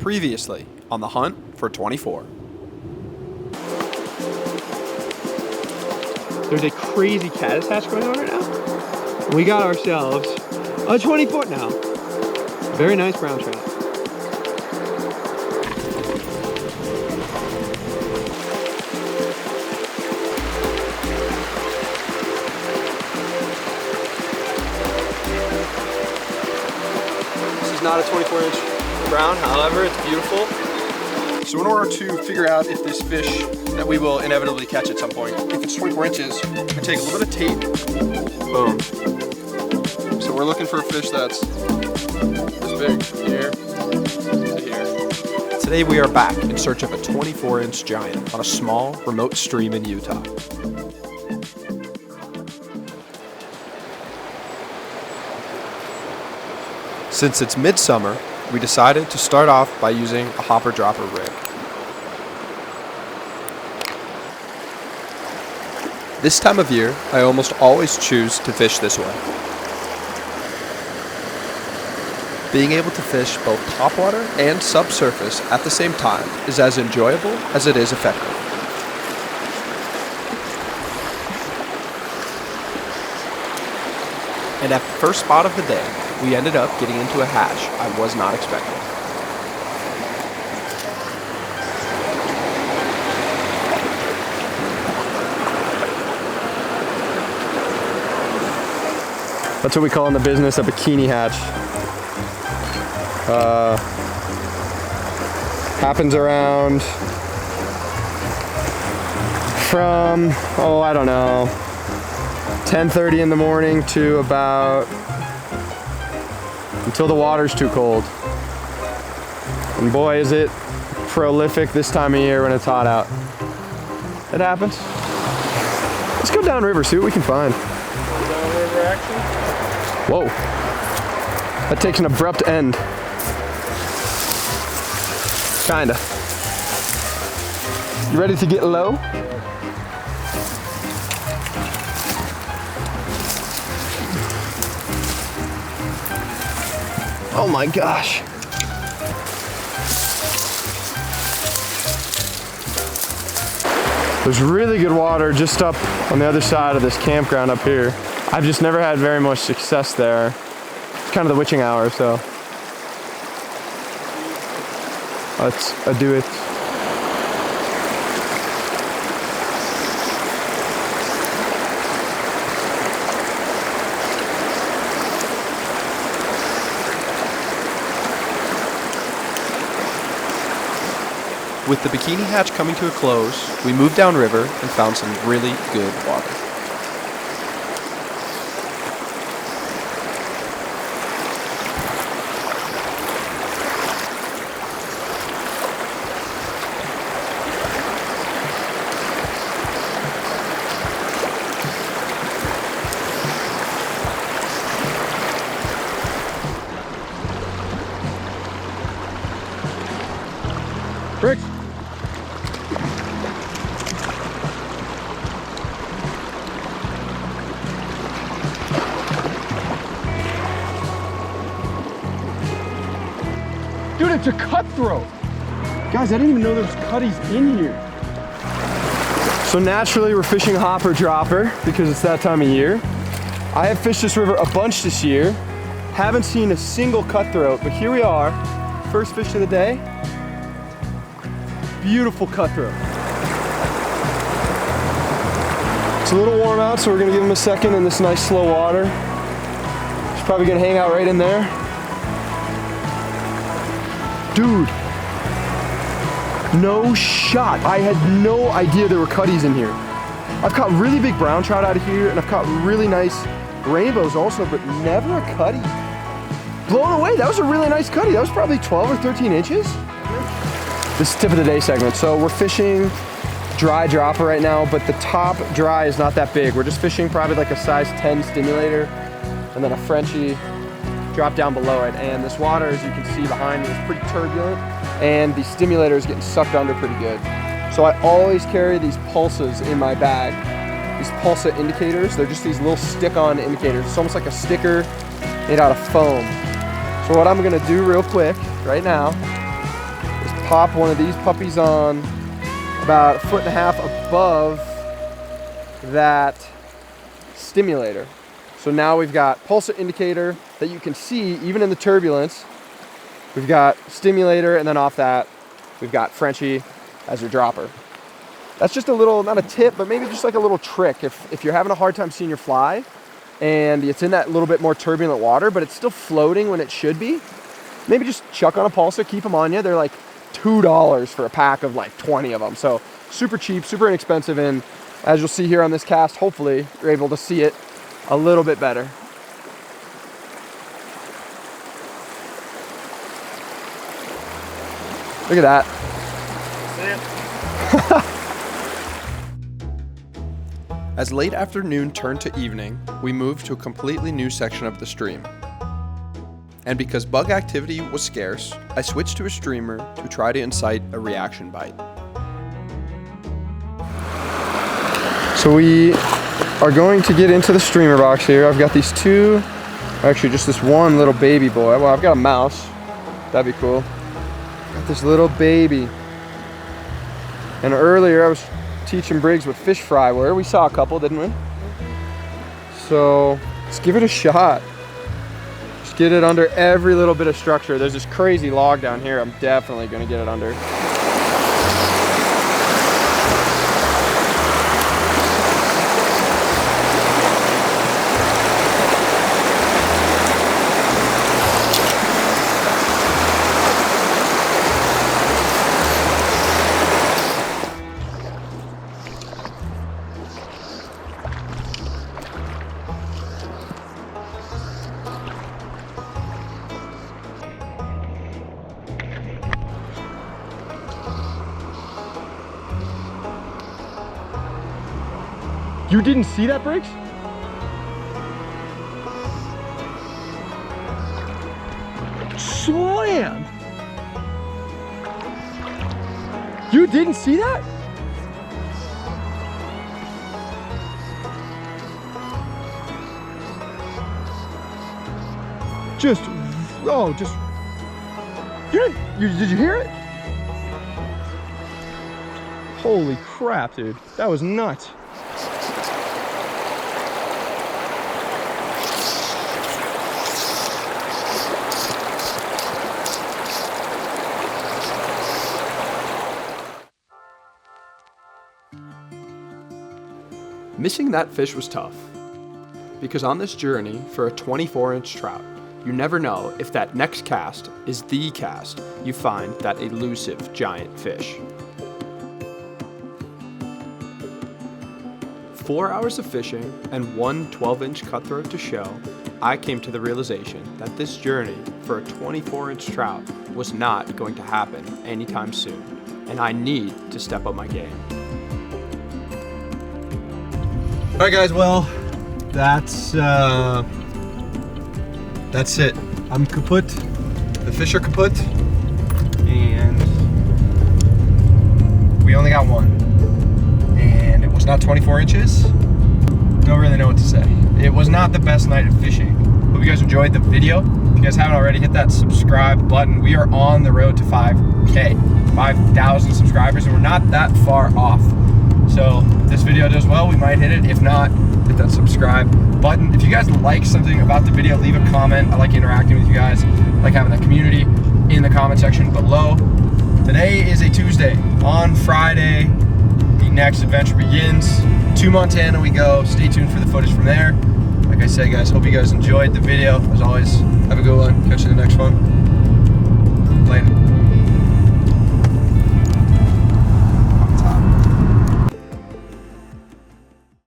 Previously on the hunt for 24. There's a crazy caddis hatch going on right now. We got ourselves a 20-foot now. Very nice brown trout. This is not a 24-inch brown, however, it's beautiful. So in order to figure out if this fish that we will inevitably catch at some point, if it's 24 inches, we take a little bit of tape, boom. So we're looking for a fish that's this big, here to here. Today we are back in search of a 24-inch giant on a small, remote stream in Utah. Since it's midsummer, we decided to start off by using a hopper dropper rig. This time of year, I almost always choose to fish this way. Being able to fish both topwater and subsurface at the same time is as enjoyable as it is effective. And at the first spot of the day, we ended up getting into a hatch I was not expecting. That's what we call in the business a bikini hatch. Happens around from, I don't know, 10:30 in the morning to about until the water's too cold. And boy, is it prolific this time of year when it's hot out. It happens. Let's go downriver, see what we can find. Downriver action? Whoa. That takes an abrupt end. Kinda. You ready to get low? Oh my gosh. There's really good water just up on the other side of this campground up here. I've just never had very much success there. It's kind of the witching hour, so let's do it. With the bikini hatch coming to a close, we moved downriver and found some really good water. Rick. Dude, it's a cutthroat. Guys, I didn't even know there was cutties in here. So naturally, we're fishing hopper dropper because it's that time of year. I have fished this river a bunch this year. Haven't seen a single cutthroat, but here we are. First fish of the day. Beautiful cutthroat. It's a little warm out, so we're gonna give him a second in this nice slow water. He's probably gonna hang out right in there. Dude, no shot. I had no idea there were cutties in here. I've caught really big brown trout out of here, and I've caught really nice rainbows also, but never a cuttie. Blown away, that was a really nice cuttie. That was probably 12 or 13 inches. This is tip of the day segment. So we're fishing dry dropper right now, but the top dry is not that big. We're just fishing probably like a size 10 stimulator and then a Frenchie drop down below it. And this water, as you can see behind me, is pretty turbulent and the stimulator is getting sucked under pretty good. So I always carry these pulses in my bag. These pulsa indicators, they're just these little stick-on indicators. It's almost like a sticker made out of foam. So what I'm gonna do real quick right now pop one of these puppies on about 1.5 feet above that stimulator. So now we've got pulse indicator that you can see even in the turbulence. We've got stimulator, and then off that, we've got Frenchie as your dropper. That's just a little, not a tip, but maybe just like a little trick. If you're having a hard time seeing your fly and it's in that little bit more turbulent water, but it's still floating when it should be, maybe just chuck on a pulsar, keep them on you. They're like $2 for a pack of like 20 of them. So super cheap, super inexpensive. And as you'll see here on this cast, hopefully you're able to see it a little bit better. Look at that. As late afternoon turned to evening, we moved to a completely new section of the stream. And because bug activity was scarce, I switched to a streamer to try to incite a reaction bite. So we are going to get into the streamer box here. I've got these two, actually just this one little baby boy. Well, I've got a mouse. That'd be cool. Got this little baby. And earlier I was teaching Briggs with fish fry where we saw a couple, didn't we? So let's give it a shot. Just get it under every little bit of structure. There's this crazy log down here. I'm definitely gonna get it under. You didn't see that, Briggs? Slam! You didn't see that? Just, oh, just, did you hear it? Holy crap, dude. That was nuts. Missing that fish was tough, because on this journey for a 24-inch trout, you never know if that next cast is the cast you find that elusive giant fish. 4 hours of fishing and one 12-inch cutthroat to show, I came to the realization that this journey for a 24-inch trout was not going to happen anytime soon, and I need to step up my game. All right, guys, well, that's it. I'm kaput. The fish are kaput. And we only got one. And it was not 24 inches. Don't really know what to say. It was not the best night of fishing. Hope you guys enjoyed the video. If you guys haven't already, hit that subscribe button. We are on the road to 5K, 5,000 subscribers, and we're not that far off. So if this video does well, we might hit it. If not, hit that subscribe button. If you guys like something about the video, leave a comment. I like interacting with you guys. I like having that community in the comment section below. Today is a Tuesday. On Friday, the next adventure begins. To Montana we go. Stay tuned for the footage from there. Like I said, guys, hope you guys enjoyed the video. As always, have a good one. Catch you in the next one. Later.